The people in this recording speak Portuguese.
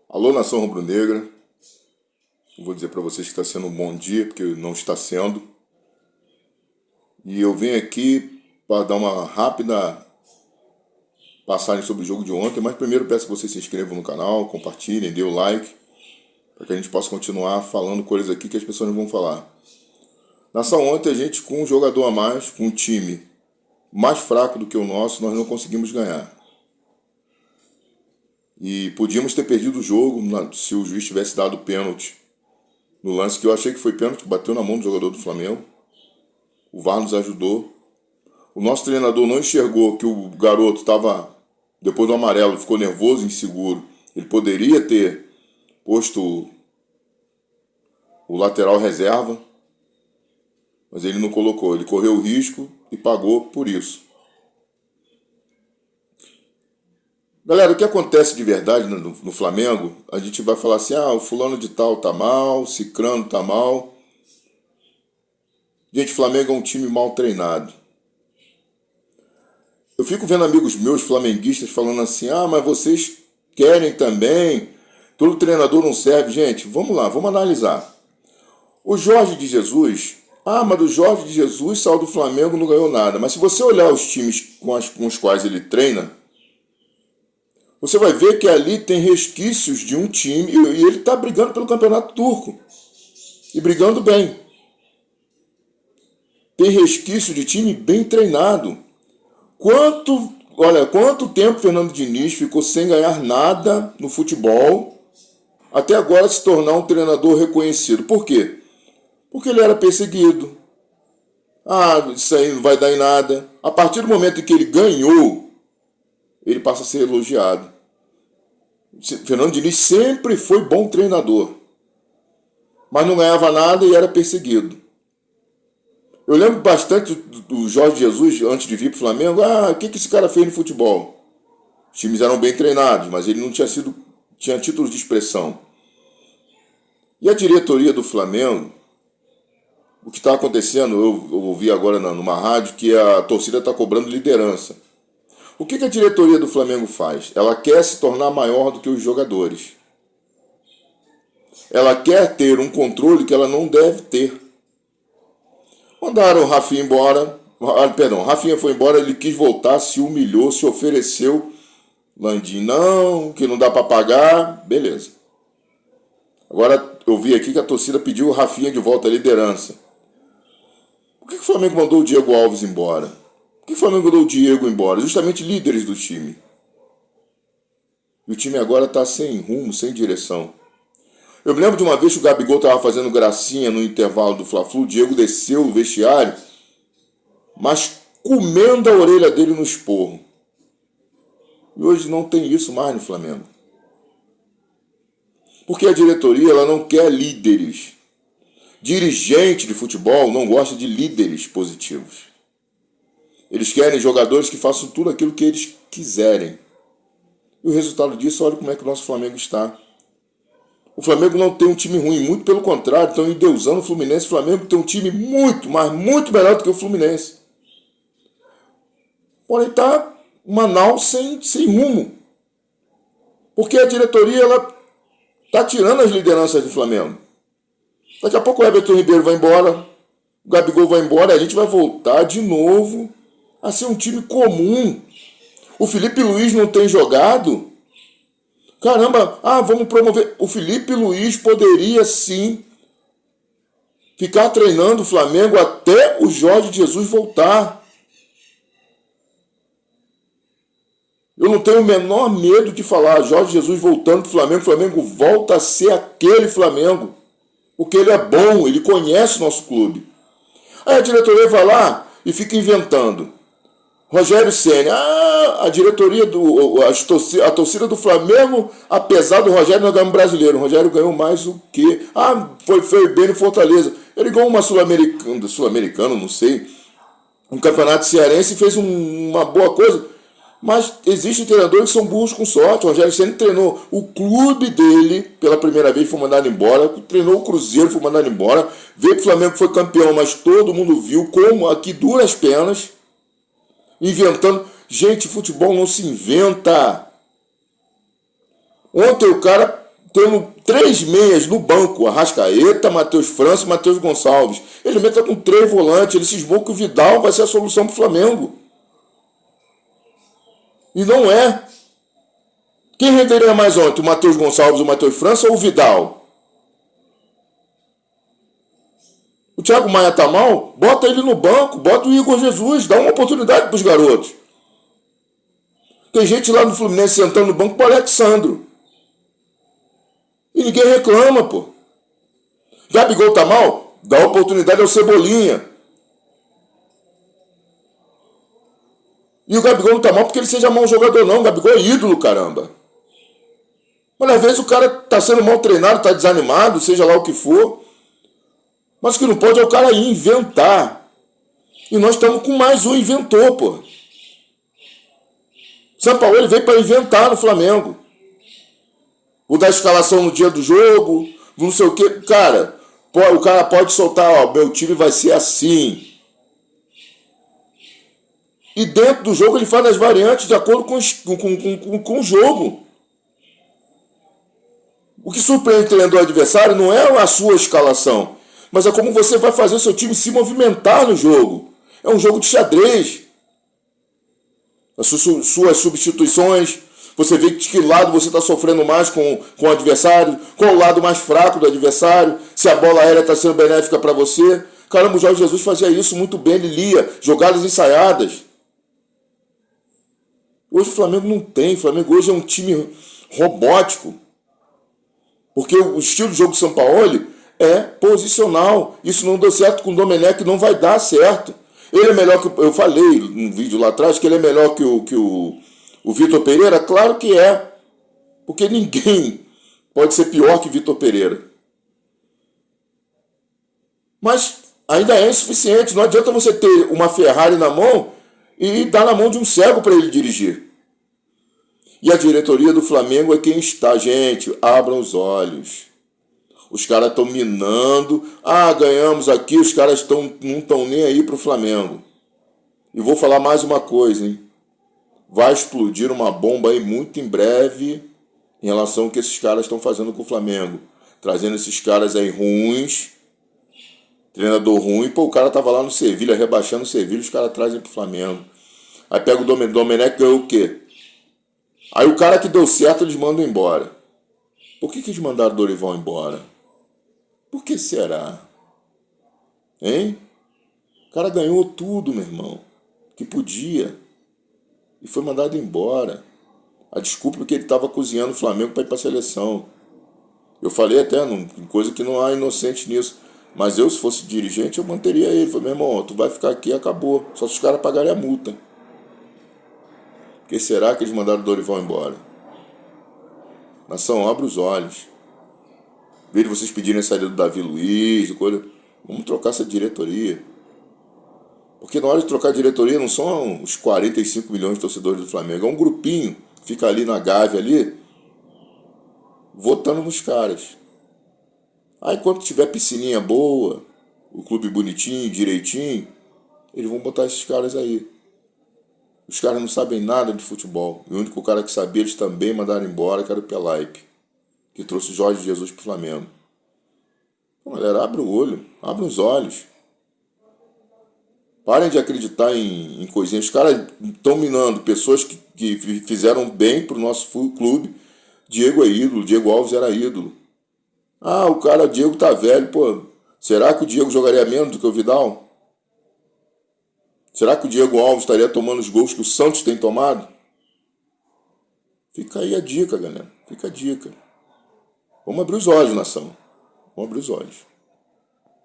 Alô, nação rubro-negra. Eu vou dizer para vocês que está sendo um bom dia, porque não está sendo. E eu venho aqui para dar uma rápida passagem sobre o jogo de ontem, mas primeiro peço que vocês se inscrevam no canal, compartilhem, dê o like, para que a gente possa continuar falando coisas aqui que as pessoas não vão falar. Nação, ontem a gente, com um jogador a mais, com um time mais fraco do que o nosso, nós não conseguimos ganhar. E podíamos ter perdido o jogo se o juiz tivesse dado pênalti no lance que eu achei que foi pênalti, que bateu na mão do jogador do Flamengo. O VAR nos ajudou. O nosso treinador não enxergou que o garoto estava, depois do amarelo, ficou nervoso, inseguro. Ele poderia ter posto o lateral reserva, mas ele não colocou. Ele correu o risco e pagou por isso. Galera, o que acontece de verdade no Flamengo, a gente vai falar assim, o fulano de tal tá mal, o cicrano tá mal. Gente, o Flamengo é um time mal treinado. Eu fico vendo amigos meus flamenguistas falando assim, mas vocês querem também, todo treinador não serve. Gente, vamos lá, vamos analisar. O Jorge de Jesus, mas do Jorge de Jesus saiu do Flamengo, não ganhou nada. Mas se você olhar os times com os quais ele treina, você vai ver que ali tem resquícios de um time e ele está brigando pelo campeonato turco. E brigando bem. Tem resquício de time bem treinado. Quanto tempo Fernando Diniz ficou sem ganhar nada no futebol, até agora se tornar um treinador reconhecido. Por quê? Porque ele era perseguido. Isso aí não vai dar em nada. A partir do momento em que ele ganhou, ele passa a ser elogiado. Fernando Diniz sempre foi bom treinador, mas não ganhava nada e era perseguido. Eu lembro bastante do Jorge Jesus, antes de vir para o Flamengo, o que esse cara fez no futebol? Os times eram bem treinados, mas ele não tinha títulos de expressão. E a diretoria do Flamengo, o que está acontecendo, eu ouvi agora numa rádio, que a torcida está cobrando liderança. O que a diretoria do Flamengo faz? Ela quer se tornar maior do que os jogadores. Ela quer ter um controle que ela não deve ter. Mandaram o Rafinha embora. Rafinha foi embora, ele quis voltar, se humilhou, se ofereceu. Landim, não, que não dá para pagar. Beleza. Agora eu vi aqui que a torcida pediu o Rafinha de volta à liderança. Por que o Flamengo mandou o Diego Alves embora? Por que o Flamengo mandou o Diego embora? Justamente líderes do time. E o time agora está sem rumo, sem direção. Eu me lembro de uma vez que o Gabigol estava fazendo gracinha no intervalo do Fla-Flu, o Diego desceu no vestiário, mas comendo a orelha dele no esporro. E hoje não tem isso mais no Flamengo. Porque a diretoria ela não quer líderes. Dirigente de futebol não gosta de líderes positivos. Eles querem jogadores que façam tudo aquilo que eles quiserem. E o resultado disso, olha como é que o nosso Flamengo está. O Flamengo não tem um time ruim, muito pelo contrário, estão endeusando o Fluminense. O Flamengo tem um time muito, mas muito melhor do que o Fluminense. Porém, está uma nau sem rumo. Porque a diretoria está tirando as lideranças do Flamengo. Daqui a pouco o Everton Ribeiro vai embora, o Gabigol vai embora, a gente vai voltar de novo a ser um time comum. O Felipe Luiz não tem jogado. Caramba, vamos promover. O Felipe Luiz poderia sim ficar treinando o Flamengo até o Jorge Jesus voltar. Eu não tenho o menor medo de falar Jorge Jesus voltando para o Flamengo volta a ser aquele Flamengo. Porque ele é bom, ele conhece o nosso clube. Aí a diretoria vai lá e fica inventando. Rogério Ceni, a diretoria a torcida do Flamengo, apesar do Rogério não ganhar um brasileiro. O Rogério ganhou mais o quê? Foi bem no Fortaleza. Ele ganhou uma sul-americano, não sei, um campeonato cearense e fez uma boa coisa. Mas existem treinadores que são burros com sorte. O Rogério Ceni treinou o clube dele pela primeira vez, foi mandado embora. Treinou o Cruzeiro, foi mandado embora. Veio para o Flamengo, foi campeão, mas todo mundo viu como aqui duras penas. Inventando. Gente, futebol não se inventa. Ontem o cara tendo 3 meias no banco, Arrascaeta, Matheus França e Matheus Gonçalves. Ele meta com 3 volantes, ele cismou que o Vidal vai ser a solução para o Flamengo. E não é. Quem renderia mais ontem, o Matheus Gonçalves, o Matheus França ou o Vidal? O Thiago Maia tá mal? Bota ele no banco, bota o Igor Jesus, dá uma oportunidade para os garotos. Tem gente lá no Fluminense sentando no banco para o Alexandro. E ninguém reclama, pô. Gabigol tá mal? Dá oportunidade ao Cebolinha. E o Gabigol não tá mal porque ele seja mau jogador, não. O Gabigol é ídolo, caramba. Mas às vezes o cara tá sendo mal treinado, tá desanimado, seja lá o que for. Mas o que não pode é o cara ir inventar. E nós estamos com mais um inventor, pô. São Paulo ele veio para inventar no Flamengo. Vou dar escalação no dia do jogo, não sei o que. Cara, o cara pode soltar, ó, meu time vai ser assim. E dentro do jogo ele faz as variantes de acordo com o jogo. O que surpreende o treinador adversário não é a sua escalação, mas é como você vai fazer o seu time se movimentar no jogo. É um jogo de xadrez. As suas substituições, você vê de que lado você está sofrendo mais com o adversário, qual o lado mais fraco do adversário, se a bola aérea está sendo benéfica para você. Caramba, o Jorge Jesus fazia isso muito bem, ele lia jogadas ensaiadas. Hoje o Flamengo não tem, o Flamengo hoje é um time robótico. Porque o estilo de jogo do São Paulo é posicional. Isso não deu certo com o Domenech, não vai dar certo. Ele é melhor que... Eu falei num vídeo lá atrás que ele é melhor que o Vitor Pereira. Claro que é. Porque ninguém pode ser pior que Vitor Pereira. Mas ainda é insuficiente. Não adianta você ter uma Ferrari na mão e dar na mão de um cego para ele dirigir. E a diretoria do Flamengo é quem está. Gente, abram os olhos. Os caras estão minando. Ah, ganhamos aqui, os caras não estão nem aí pro Flamengo. E vou falar mais uma coisa, hein? Vai explodir uma bomba aí muito em breve em relação ao que esses caras estão fazendo com o Flamengo. Trazendo esses caras aí ruins. Treinador ruim. Pô, o cara tava lá no Sevilha, rebaixando o Sevilha, os caras trazem pro Flamengo. Aí pega o Domenech, ganhou o quê? Aí o cara que deu certo, eles mandam embora. Por que eles mandaram o Dorival embora? Por que será? Hein? O cara ganhou tudo, meu irmão. Que podia. E foi mandado embora. A desculpa é que ele estava cozinhando o Flamengo para ir para a seleção. Eu falei até, coisa que não há inocente nisso. Mas eu, se fosse dirigente, eu manteria ele. Falei, meu irmão, tu vai ficar aqui e acabou. Só se os caras pagarem a multa. Por que será que eles mandaram o Dorival embora? Nação, abre os olhos. Vejo vocês pedirem a saída do Davi Luiz, coisa. Vamos trocar essa diretoria. Porque na hora de trocar a diretoria não são os 45 milhões de torcedores do Flamengo. É um grupinho, fica ali na Gávea ali, votando nos caras. Aí quando tiver piscininha boa, o clube bonitinho, direitinho, eles vão botar esses caras aí. Os caras não sabem nada de futebol. E o único cara que sabia, eles também mandaram embora, que era o Pelaipe, que trouxe o Jorge Jesus pro Flamengo. Então, galera, abre o olho, abre os olhos. Parem de acreditar em coisinhas. Os caras estão minando pessoas que fizeram bem pro nosso clube. Diego é ídolo, Diego Alves era ídolo. Ah, o cara, Diego tá velho, pô. Será que o Diego jogaria menos do que o Vidal? Será que o Diego Alves estaria tomando os gols que o Santos tem tomado? Fica aí a dica, galera. Fica a dica. Vamos abrir os olhos, nação. Vamos abrir os olhos.